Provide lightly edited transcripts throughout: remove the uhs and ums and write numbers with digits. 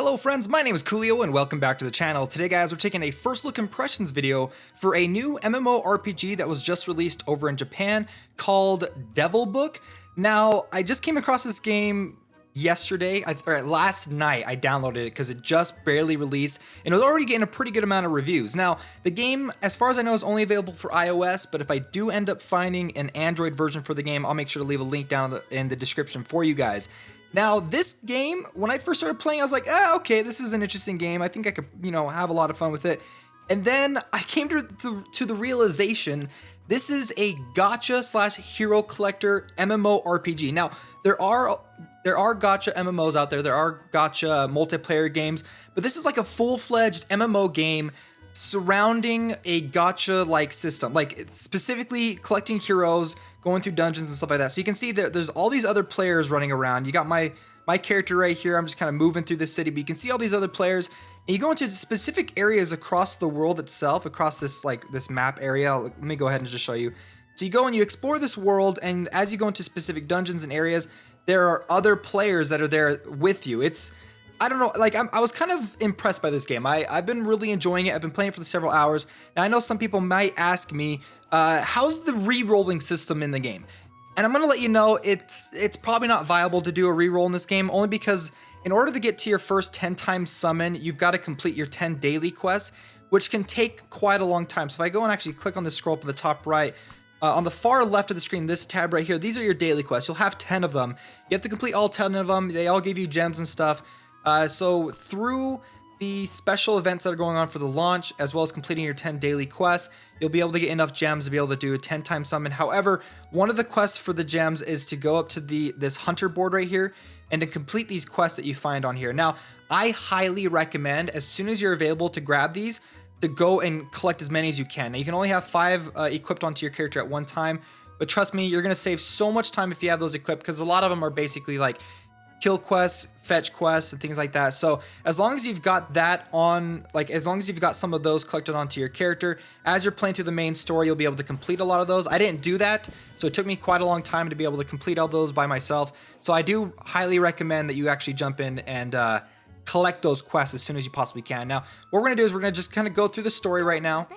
Hello friends, my name is Koolio and welcome back to the channel. Today guys, we're taking a first look impressions video for a new MMORPG that was just released over in Japan called DEVILBOOK. Now, I just came across this game yesterday, or last night I downloaded it because it just barely released and it was already getting a pretty good amount of reviews. Now, the game, as far as I know, is only available for iOS, but if I do end up finding an Android version for the game, I'll make sure to leave a link down in the description for you guys. Now, this game, when I first started playing, I was like, okay, this is an interesting game. I think I could, have a lot of fun with it. And then I came to the realization, this is a gacha / hero collector MMORPG. Now, there are gacha MMOs out there. There are gacha multiplayer games, but this is like a full-fledged MMO game surrounding a gacha-like system, like it's specifically collecting heroes, going through dungeons and stuff like that. So you can see that there's all these other players running around. You got my character right here. I'm just kind of moving through the city, but you can see all these other players. And you go into specific areas across the world itself, across this map area. Let me go ahead and just show you. So you go and you explore this world, and as you go into specific dungeons and areas, there are other players that are there with you. I don't know, I was kind of impressed by this game. I've been really enjoying it. I've been playing for several hours. Now, I know some people might ask me, how's the re-rolling system in the game? And I'm going to let you know it's probably not viable to do a re-roll in this game, only because in order to get to your first 10 times summon, you've got to complete your 10 daily quests, which can take quite a long time. So if I go and actually click on the scroll up in the top right, on the far left of the screen, this tab right here, these are your daily quests. You'll have 10 of them. You have to complete all 10 of them. They all give you gems and stuff. So through the special events that are going on for the launch, as well as completing your 10 daily quests, you'll be able to get enough gems to be able to do a 10 times summon. However, one of the quests for the gems is to go up to this hunter board right here and to complete these quests that you find on here. Now, I highly recommend, as soon as you're available to grab these, to go and collect as many as you can. Now, you can only have 5 equipped onto your character at one time, but trust me, you're going to save so much time if you have those equipped, because a lot of them are basically like kill quests, fetch quests, and things like that. So as long as you've got that on, as long as you've got some of those collected onto your character, as you're playing through the main story, you'll be able to complete a lot of those. I didn't do that, so it took me quite a long time to be able to complete all those by myself. So I do highly recommend that you actually jump in and collect those quests as soon as you possibly can. Now, what we're going to do is we're going to just kind of go through the story right now.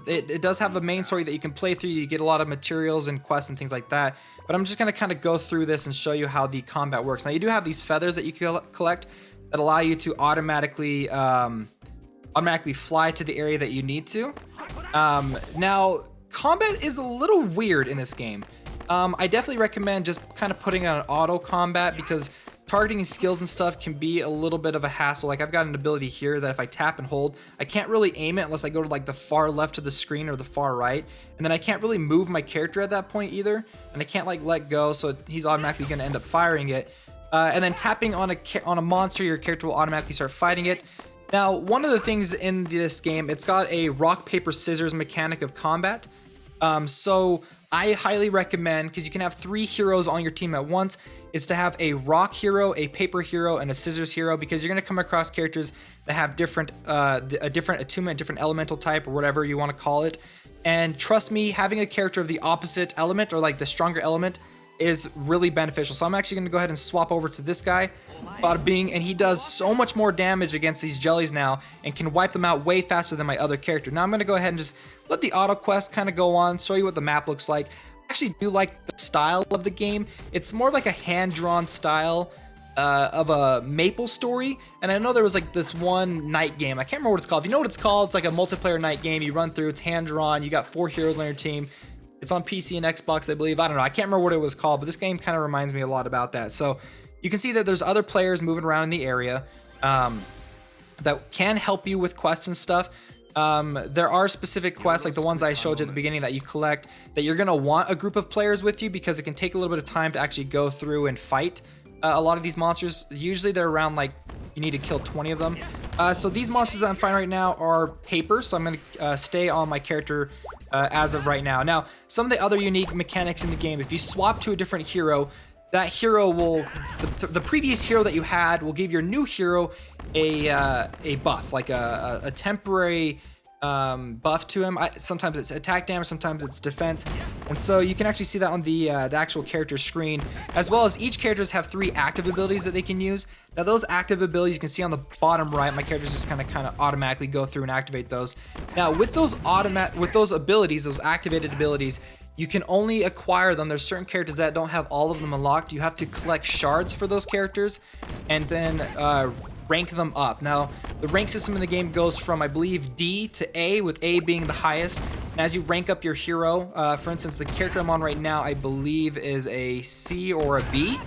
It does have a main story that you can play through. You get a lot of materials and quests and things like that. But I'm just going to kind of go through this and show you how the combat works. Now, you do have these feathers that you collect that allow you to automatically fly to the area that you need to. Now, combat is a little weird in this game. I definitely recommend just kind of putting on auto combat, because targeting skills and stuff can be a little bit of a hassle. Like, I've got an ability here that if I tap and hold, I can't really aim it unless I go to the far left of the screen or the far right, and then I can't really move my character at that point either, and I can't let go, so he's automatically going to end up firing it. And then tapping on a monster, your character will automatically start fighting it. Now, one of the things in this game, it's got a rock paper scissors mechanic of combat. So I highly recommend, because you can have 3 heroes on your team at once, is to have a rock hero, a paper hero, and a scissors hero, because you're going to come across characters that have a different attunement, different elemental type, or whatever you want to call it. And trust me, having a character of the opposite element, or the stronger element, is really beneficial. So I'm actually going to go ahead and swap over to this guy, Bada Bing, and he does so much more damage against these jellies now and can wipe them out way faster than my other character. Now I'm going to go ahead and just let the auto quest kind of go on, show you what the map looks like. I actually do like the style of the game. It's more like a hand-drawn style of a Maple story, and I know there was this one night game. I can't remember what it's called. If you know what it's called, it's like a multiplayer night game. You run through, it's hand-drawn, you got 4 heroes on your team. It's on PC and Xbox, I believe. I don't know. I can't remember what it was called, but this game kind of reminds me a lot about that. So you can see that there's other players moving around in the area that can help you with quests and stuff. There are specific quests, like the ones I showed you at the beginning, that you collect, that you're going to want a group of players with you, because it can take a little bit of time to actually go through and fight a lot of these monsters. Usually they're around, you need to kill 20 of them. So these monsters that I'm fighting right now are paper, so I'm going to stay on my character as of right now. Now, some of the other unique mechanics in the game, if you swap to a different hero, that hero will, the previous hero that you had will give your new hero a buff, like a temporary buff to him. Sometimes it's attack damage, sometimes it's defense, and so you can actually see that on the actual character screen, as well as each characters have 3 active abilities that they can use. Now those active abilities you can see on the bottom right, my characters just kind of automatically go through and activate those. Now with those abilities, those activated abilities, you can only acquire them. There's certain characters that don't have all of them unlocked. You have to collect shards for those characters and then rank them up. Now, the rank system in the game goes from, I believe, D to A, with A being the highest. And as you rank up your hero, for instance, the character I'm on right now, I believe is a C or a B.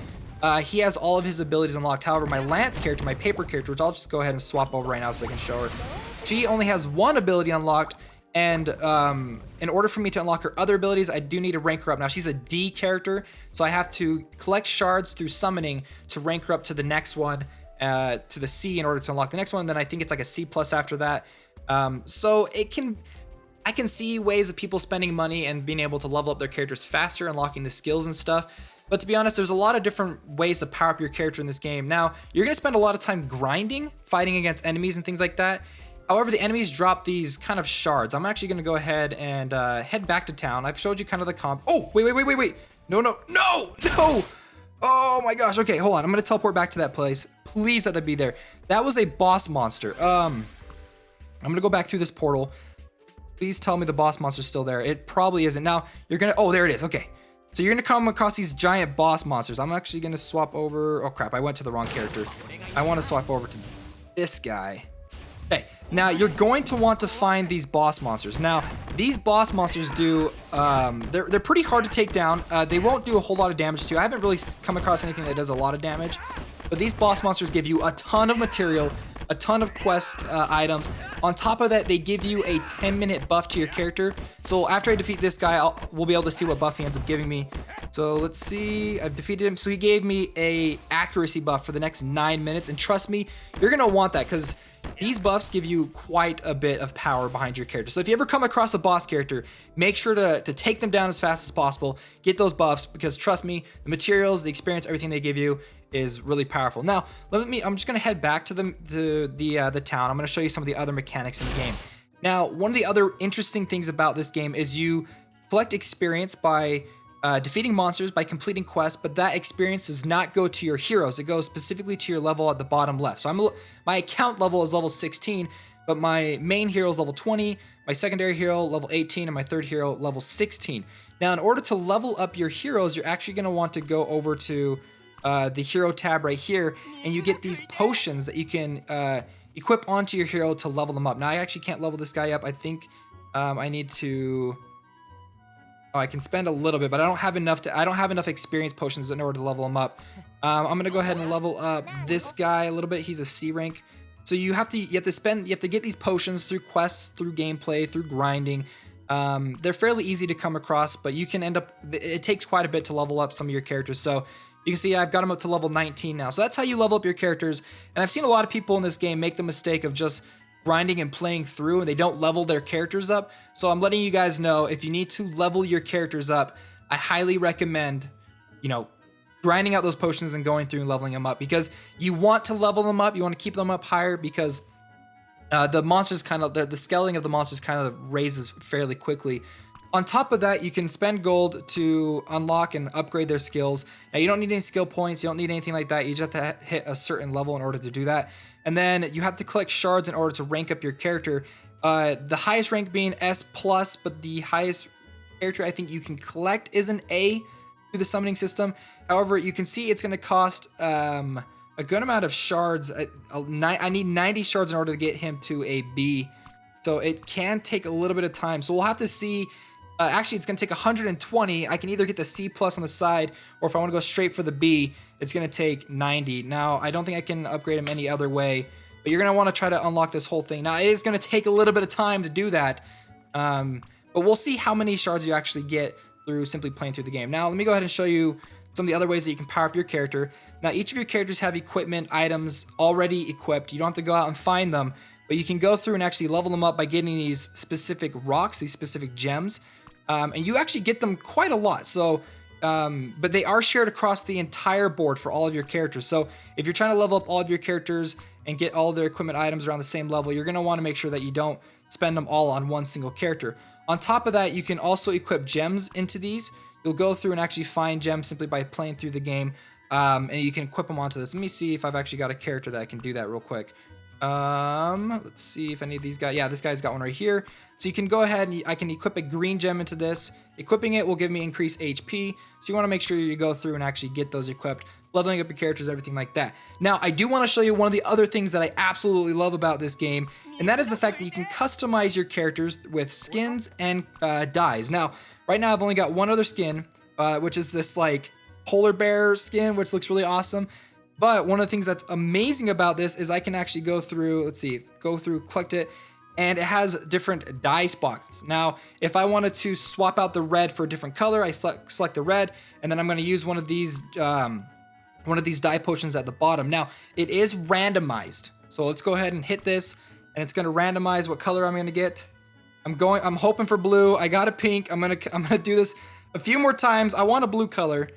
He has all of his abilities unlocked. However, my Lance character, my paper character, which I'll just go ahead and swap over right now so I can show her, she only has 1 ability unlocked. And in order for me to unlock her other abilities, I do need to rank her up. Now, she's a D character, so I have to collect shards through summoning to rank her up to the next one, to the C, in order to unlock the next one. And then I think it's like a C plus after that. So I can see ways of people spending money and being able to level up their characters faster, unlocking the skills and stuff. But to be honest, there's a lot of different ways to power up your character in this game. Now, you're going to spend a lot of time grinding, fighting against enemies and things like that. However, the enemies drop these kind of shards. I'm actually going to go ahead and head back to town. I've showed you kind of the comp. Oh, wait. No. Oh my gosh. Okay, hold on. I'm going to teleport back to that place. Please let that be there. That was a boss monster. I'm going to go back through this portal. Please tell me the boss monster's still there. It probably isn't. Now, you're going to... Oh, there it is. Okay. So you're going to come across these giant boss monsters. I'm actually going to swap over... Oh, crap. I went to the wrong character. I want to swap over to this guy. Okay, now you're going to want to find these boss monsters. Now, these boss monsters do, they're pretty hard to take down. They won't do a whole lot of damage to you. I haven't really come across anything that does a lot of damage, but these boss monsters give you a ton of material, a ton of quest items. On top of that, they give you a 10-minute buff to your character. So after I defeat this guy, we'll be able to see what buff he ends up giving me. So let's see, I've defeated him. So he gave me a accuracy buff for the next 9 minutes. And trust me, you're gonna want that, because these buffs give you quite a bit of power behind your character. So if you ever come across a boss character, make sure to take them down as fast as possible. Get those buffs, because trust me, the materials, the experience, everything they give you is really powerful. Now, I'm just gonna head back to the town. I'm gonna show you some of the other mechanics in the game. Now, one of the other interesting things about this game is you collect experience by defeating monsters, by completing quests, but that experience does not go to your heroes. It goes specifically to your level at the bottom left. So my account level is level 16, but my main hero is level 20, my secondary hero level 18, and my third hero level 16. Now, in order to level up your heroes, you're actually going to want to go over to the hero tab right here, and you get these potions that you can equip onto your hero to level them up. Now, I actually can't level this guy up. I think I need to... Oh, I can spend a little bit, but I don't have enough experience potions in order to level him up. I'm gonna go ahead and level up this guy a little bit. He's a C rank. So you have to get these potions through quests, through gameplay, through grinding. They're fairly easy to come across, but you can end up... It takes quite a bit to level up some of your characters. So you can see I've got him up to level 19 now. So that's how you level up your characters. And I've seen a lot of people in this game make the mistake of just grinding and playing through, and they don't level their characters up. So I'm letting you guys know, if you need to level your characters up, I highly recommend, grinding out those potions and going through and leveling them up, because you want to level them up. You want to keep them up higher, because the monsters the scaling of the monsters kind of raises fairly quickly. On top of that, you can spend gold to unlock and upgrade their skills. Now, you don't need any skill points. You don't need anything like that. You just have to hit a certain level in order to do that. And then you have to collect shards in order to rank up your character. The highest rank being S+, but the highest character I think you can collect is an A through the summoning system. However, you can see it's going to cost a good amount of shards. I need 90 shards in order to get him to a B. So it can take a little bit of time. So we'll have to see... actually, it's going to take 120. I can either get the C+ on the side, or if I want to go straight for the B, it's going to take 90. Now, I don't think I can upgrade him any other way, but you're going to want to try to unlock this whole thing. Now, it is going to take a little bit of time to do that, but we'll see how many shards you actually get through simply playing through the game. Now, let me go ahead and show you some of the other ways that you can power up your character. Now, each of your characters have equipment, items already equipped. You don't have to go out and find them, but you can go through and actually level them up by getting these specific rocks, these specific gems. And you actually get them quite a lot. So, but they are shared across the entire board for all of your characters. So if you're trying to level up all of your characters and get all their equipment items around the same level, you're going to want to make sure that you don't spend them all on one single character. On top of that, you can also equip gems into these. You'll go through and actually find gems simply by playing through the game, and you can equip them onto this. Let me see if I've actually got a character that can do that real quick. Let's see if any of these guys, yeah, this guy's got one right here. So you can go ahead and I can equip a green gem into this. Equipping it will give me increased HP. So you want to make sure you go through and actually get those equipped, leveling up your characters, everything like that. Now, I do want to show you one of the other things that I absolutely love about this game, and that is the fact that you can customize your characters with skins and dyes. Now, right now I've only got one other skin, which is this like polar bear skin, which looks really awesome. But one of the things that's amazing about this is I can actually go through, let's see, collect it, and it has different dye spots. Now, if I wanted to swap out the red for a different color, I select the red, and then I'm going to use one of these dye potions at the bottom. Now, it is randomized, so let's go ahead and hit this, and it's going to randomize what color I'm going to get. I'm hoping for blue. I got a pink. I'm gonna do this a few more times. I want a blue color.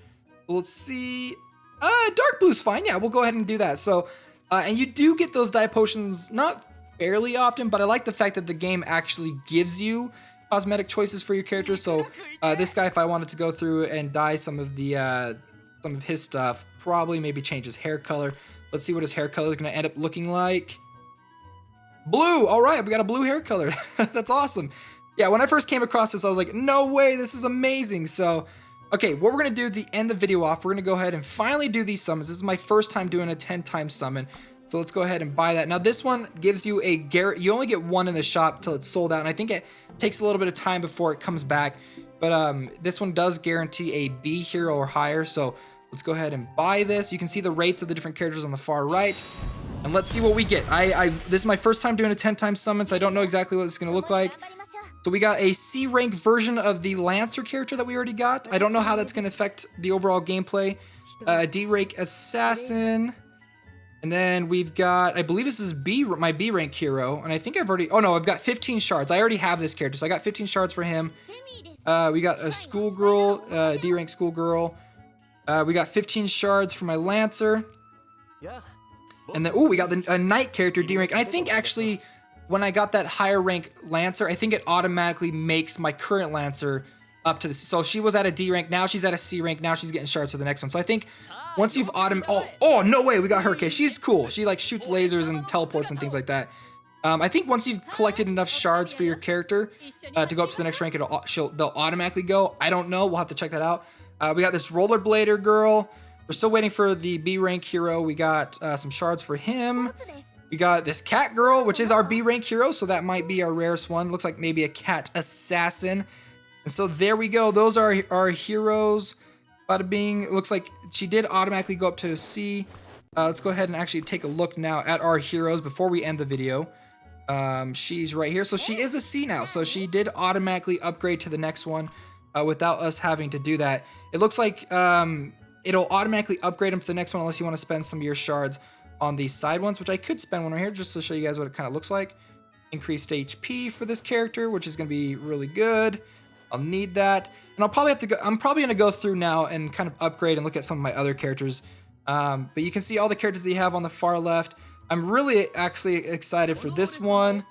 Let's see. Dark blue's fine. Yeah, we'll go ahead and do that. So, and you do get those dye potions not fairly often, but I like the fact that the game actually gives you cosmetic choices for your characters. So, this guy, if I wanted to go through and dye some of his stuff, probably maybe change his hair color. Let's see what his hair color is going to end up looking like. Blue. All right, we got a blue hair color. That's awesome. Yeah, when I first came across this, I was like, no way, this is amazing. So, okay, what we're going to do to end the video off, we're going to go ahead and finally do these summons. This is my first time doing a 10-time summon. So let's go ahead and buy that. Now this one gives you you only get one in the shop till it's sold out. And I think it takes a little bit of time before it comes back. But this one does guarantee a B hero or higher. So let's go ahead and buy this. You can see the rates of the different characters on the far right. And let's see what we get. This is my first time doing a 10-time summon, so I don't know exactly what it's going to look like. So we got a C rank version of the Lancer character that we already got. I don't know how that's going to affect the overall gameplay. D rank assassin. And then we've got, I believe this is my B rank hero. And I think I've already, oh no, I've got 15 shards. I already have this character, so I got 15 shards for him. We got a schoolgirl, D rank schoolgirl. We got 15 shards for my Lancer. And then, we got a knight character, D rank. And I think actually, when I got that higher rank Lancer, I think it automatically makes my current Lancer up to the C. So she was at a D rank, now she's at a C rank, now she's getting shards for the next one. So I think once you've oh no way, we got her. Okay, she's cool. She like shoots lasers and teleports and things like that. I think once you've collected enough shards for your character to go up to the next rank, they'll automatically go. I don't know, we'll have to check that out. We got this rollerblader girl. We're still waiting for the B rank hero. We got some shards for him. We got this cat girl, which is our B rank hero, so that might be our rarest one. Looks like maybe a cat assassin. And so there we go. Those are our heroes. Bada bing. It looks like she did automatically go up to a C. Let's go ahead and actually take a look now at our heroes before we end the video. She's right here. So she is a C now. So she did automatically upgrade to the next one without us having to do that. It looks like it'll automatically upgrade them to the next one unless you want to spend some of your shards on these side ones, which I could spend one right here just to show you guys what it kind of looks like. Increased HP for this character, which is going to be really good. I'll need that. And I'll probably have to go, I'm probably going to go through now and kind of upgrade and look at some of my other characters. But you can see all the characters that you have on the far left. I'm really actually excited for this one.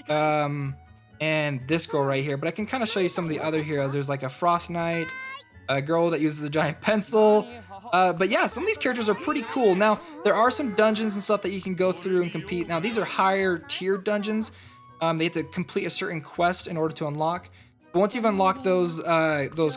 And this girl right here. But I can kind of show you some of the other heroes. There's like a Frost Knight, a girl that uses a giant pencil. But yeah, some of these characters are pretty cool. Now, there are some dungeons and stuff that you can go through and compete. Now, these are higher tier dungeons. They have to complete a certain quest in order to unlock. But once you've unlocked those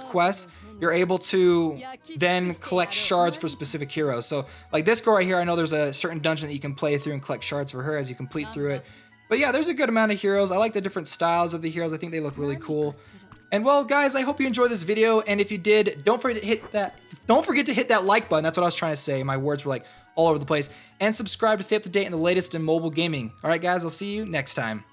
quests, you're able to then collect shards for specific heroes. So, like this girl right here, I know there's a certain dungeon that you can play through and collect shards for her as you complete through it. But yeah, there's a good amount of heroes. I like the different styles of the heroes. I think they look really cool. And well, guys, I hope you enjoyed this video. And if you did, don't forget to hit that like button. That's what I was trying to say. My words were like all over the place. And subscribe to stay up to date in the latest in mobile gaming. All right, guys, I'll see you next time.